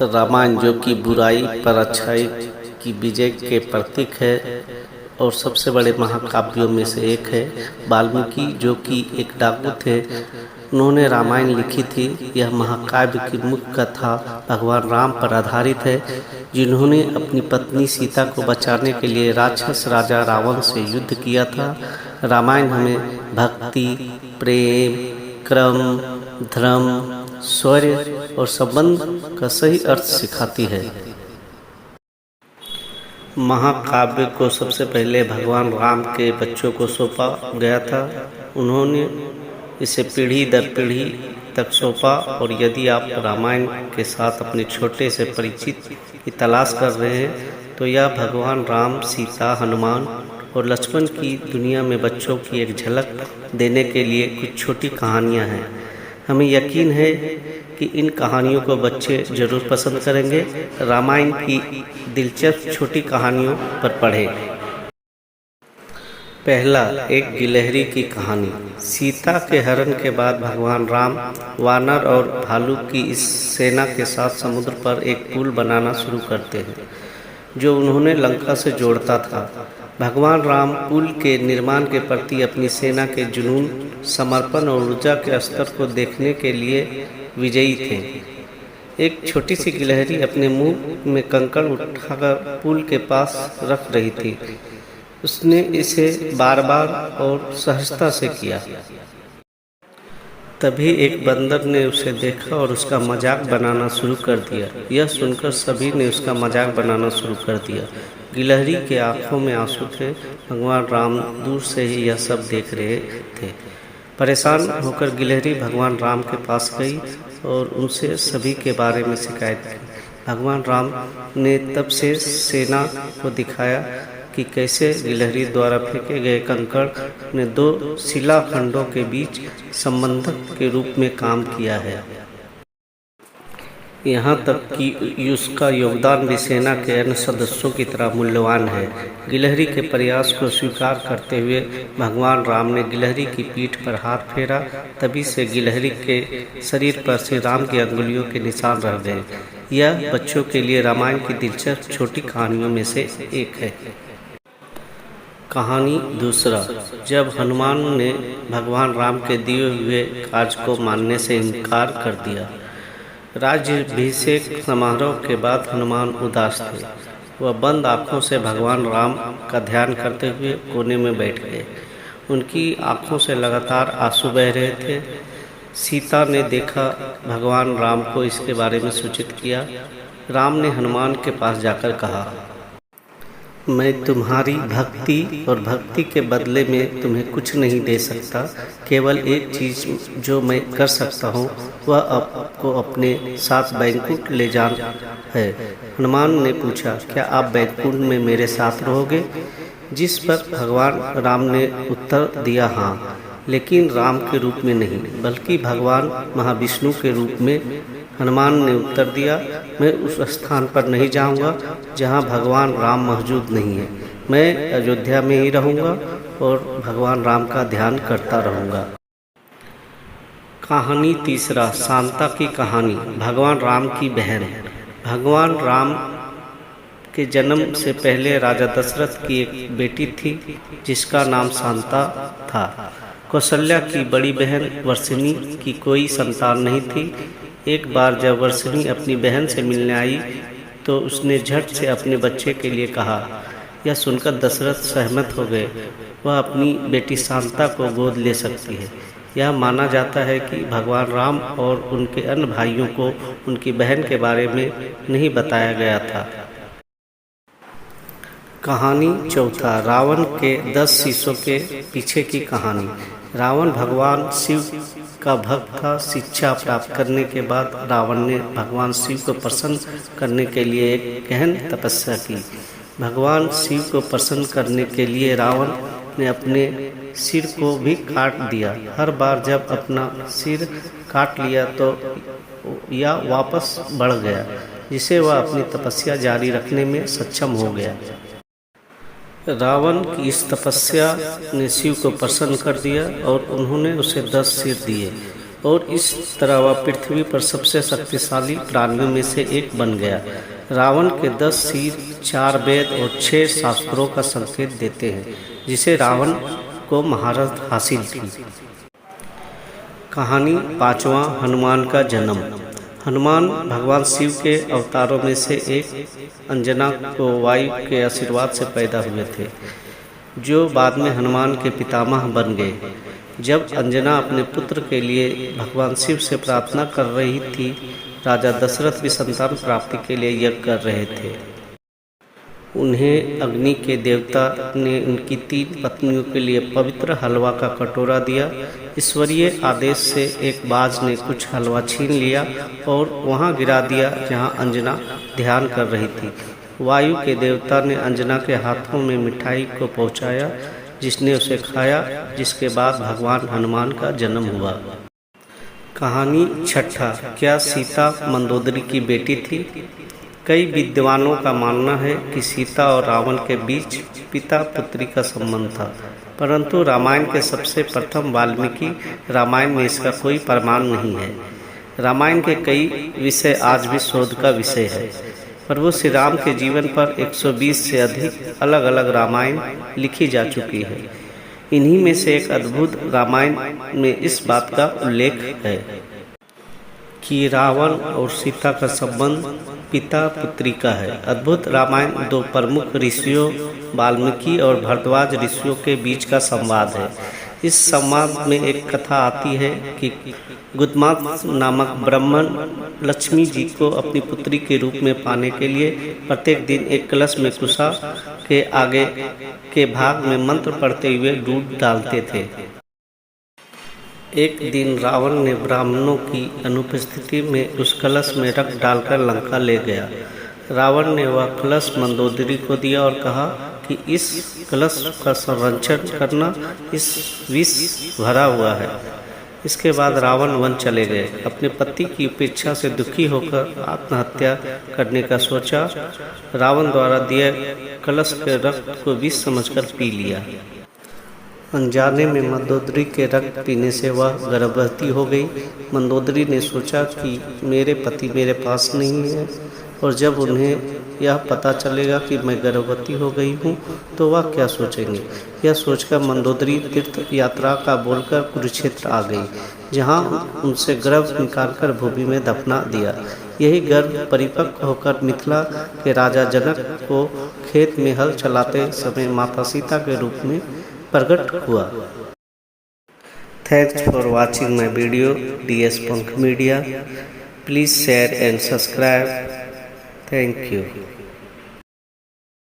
रामायण जो कि बुराई पर अच्छाई की विजय के प्रतीक है और सबसे बड़े महाकाव्यों में से एक है। वाल्मीकि जो कि एक डाकू थे, उन्होंने रामायण लिखी थी। यह महाकाव्य की मुख्य कथा भगवान राम पर आधारित है, जिन्होंने अपनी पत्नी सीता को बचाने के लिए राक्षस राजा रावण से युद्ध किया था। रामायण हमें भक्ति, प्रेम, क्रम, धर्म, शौर्य और संबंध का सही अर्थ सिखाती है। महाकाव्य को सबसे पहले भगवान राम के बच्चों को सौंपा गया था। उन्होंने इसे पीढ़ी दर पीढ़ी तक सौंपा, और यदि आप रामायण के साथ अपने छोटे से परिचित की तलाश कर रहे हैं तो यह भगवान राम, सीता, हनुमान और लक्ष्मण की दुनिया में बच्चों की एक झलक देने के लिए कुछ छोटी कहानियाँ हैं। हमें यकीन है कि इन कहानियों को बच्चे जरूर पसंद करेंगे। रामायण की दिलचस्प छोटी कहानियों पर पढ़ें। पहला, एक गिलहरी की कहानी। सीता के हरण के बाद भगवान राम वानर और भालू की इस सेना के साथ समुद्र पर एक पुल बनाना शुरू करते हैं, जो उन्होंने लंका से जोड़ता था। भगवान राम पुल के निर्माण के प्रति अपनी सेना के जुनून, समर्पण और ऊर्जा के स्तर को देखने के लिए विजयी थे। एक छोटी सी गिलहरी अपने मुंह में कंकड़ उठाकर पुल के पास रख रही थी। उसने इसे बार बार और सहजता से किया। तभी एक बंदर ने उसे देखा और उसका मजाक बनाना शुरू कर दिया। यह सुनकर सभी ने उसका मजाक बनाना शुरू कर दिया। गिलहरी के आंखों में आंसू थे। भगवान राम दूर से ही यह सब देख रहे थे। परेशान होकर गिलहरी भगवान राम के पास गई और उनसे सभी के बारे में शिकायत की। भगवान राम ने तब से सेना को दिखाया कि कैसे गिलहरी द्वारा फेंके गए कंकड़ ने दो शिलाखंडों के बीच संबंधक के रूप में काम किया है। यहाँ तक कि उसका योगदान भी सेना के अन्य सदस्यों की तरह मूल्यवान है। गिलहरी के प्रयास को स्वीकार करते हुए भगवान राम ने गिलहरी की पीठ पर हाथ फेरा। तभी से गिलहरी के शरीर पर श्री राम की अंगुलियों के निशान रह गए। यह बच्चों के लिए रामायण की दिलचस्प छोटी कहानियों में से एक है। कहानी दूसरा, जब हनुमान ने भगवान राम के दिए हुए कार्य को मानने से इनकार कर दिया। राज्याभिषेक समारोह के बाद हनुमान उदास थे। वह बंद आंखों से भगवान राम का ध्यान करते हुए कोने में बैठ गए। उनकी आंखों से लगातार आंसू बह रहे थे। सीता ने देखा, भगवान राम को इसके बारे में सूचित किया। राम ने हनुमान के पास जाकर कहा, मैं तुम्हारी भक्ति और भक्ति के बदले में तुम्हें कुछ नहीं दे सकता। केवल एक चीज़ जो मैं कर सकता हूँ वह आपको अपने साथ बैकुंठ ले जाना है। हनुमान ने पूछा, क्या आप बैकुंठ में मेरे साथ रहोगे? जिस पर भगवान राम ने उत्तर दिया, हाँ, लेकिन राम के रूप में नहीं, बल्कि भगवान महाविष्णु के रूप में। हनुमान ने उत्तर दिया, मैं उस स्थान पर नहीं जाऊंगा जहां भगवान राम मौजूद नहीं है। मैं अयोध्या में ही रहूंगा और भगवान राम का ध्यान करता रहूंगा। कहानी तीसरा, शांता की कहानी। भगवान राम की बहन। भगवान राम के जन्म से पहले राजा दशरथ की एक बेटी थी जिसका नाम शांता था। कौशल्या की बड़ी बहन वर्षिणी की कोई संतान नहीं थी। एक बार जब वर्षिणी अपनी बहन से मिलने आई तो उसने झट से अपने बच्चे के लिए कहा। यह सुनकर दशरथ सहमत हो गए। वह अपनी बेटी शांता को गोद ले सकती है। यह माना जाता है कि भगवान राम और उनके अन्य भाइयों को उनकी बहन के बारे में नहीं बताया गया था। कहानी चौथा, रावण के 10 शीशों के पीछे की कहानी। रावण भगवान शिव का भक्त था। शिक्षा प्राप्त करने के बाद रावण ने भगवान शिव को प्रसन्न करने के लिए एक गहन तपस्या की। भगवान शिव को प्रसन्न करने के लिए रावण ने अपने सिर को भी काट दिया। हर बार जब अपना सिर काट लिया तो यह वापस बढ़ गया, जिससे वह अपनी तपस्या जारी रखने में सक्षम हो गया। रावण की इस तपस्या ने शिव को प्रसन्न कर दिया और उन्होंने उसे 10 सिर दिए। और इस तरह वह पृथ्वी पर सबसे शक्तिशाली प्राणियों में से एक बन गया। रावण के 10 सिर, 4 वेद और 6 शास्त्रों का संकेत देते हैं, जिसे रावण को महारत हासिल थी। कहानी 5वां, हनुमान का जन्म। हनुमान भगवान शिव के अवतारों में से एक अंजना को वायु के आशीर्वाद से पैदा हुए थे, जो बाद में हनुमान के पितामह बन गए। जब अंजना अपने पुत्र के लिए भगवान शिव से प्रार्थना कर रही थी, राजा दशरथ भी संतान प्राप्ति के लिए यज्ञ कर रहे थे। उन्हें अग्नि के देवता ने उनकी 3 पत्नियों के लिए पवित्र हलवा का कटोरा दिया। ईश्वरीय आदेश से एक बाज ने कुछ हलवा छीन लिया और वहां गिरा दिया जहां अंजना ध्यान कर रही थी। वायु के देवता ने अंजना के हाथों में मिठाई को पहुंचाया, जिसने उसे खाया, जिसके बाद भगवान हनुमान का जन्म हुआ। कहानी 6, क्या सीता मंदोदरी की बेटी थी? कई विद्वानों का मानना है कि सीता और रावण के बीच पिता पुत्री का संबंध था, परंतु रामायण के सबसे प्रथम वाल्मीकि रामायण में इसका कोई प्रमाण नहीं है। रामायण के कई विषय आज भी शोध का विषय है। प्रभु श्री राम के जीवन पर 120 से अधिक अलग अलग रामायण लिखी जा चुकी है। इन्हीं में से एक अद्भुत रामायण में इस बात का उल्लेख है कि रावण और सीता का संबंध पिता पुत्री का है। अद्भुत रामायण 2 प्रमुख ऋषियों वाल्मीकि और भरद्वाज ऋषियों के बीच का संवाद है। इस संवाद में एक कथा आती है कि गुदमात नामक ब्राह्मण लक्ष्मी जी को अपनी पुत्री के रूप में पाने के लिए प्रत्येक दिन एक कलश में कुशा के आगे के भाग में मंत्र पढ़ते हुए दूध डालते थे। एक दिन रावण ने ब्राह्मणों की अनुपस्थिति में उस कलश में रख डालकर लंका ले गया। रावण ने वह कलश मंदोदरी को दिया और कहा कि इस कलश का संरक्षण करना, इस विष भरा हुआ है। इसके बाद रावण वन चले गए। अपने पति की उपेक्षा से दुखी होकर आत्महत्या करने का सोचा। रावण द्वारा दिए कलश के रक्त को विष समझकर पी लिया। अनजाने में मंदोदरी के रक्त पीने से वह गर्भवती हो गई। मंदोदरी ने सोचा कि मेरे पति मेरे पास नहीं है, और जब उन्हें यह पता चलेगा कि मैं गर्भवती हो गई हूँ तो वह क्या सोचेंगे। यह सोचकर मंदोदरी तीर्थ यात्रा का बोलकर कुरुक्षेत्र आ गई, जहाँ उनसे गर्भ निकालकर भूमि में दफना दिया। यही गर्भ परिपक्व होकर मिथिला के राजा जनक को खेत में हल चलाते समय माता सीता के रूप में प्रकट हुआ। Thanks for watching my video, DS Punk Media. Please share and subscribe. Thank you.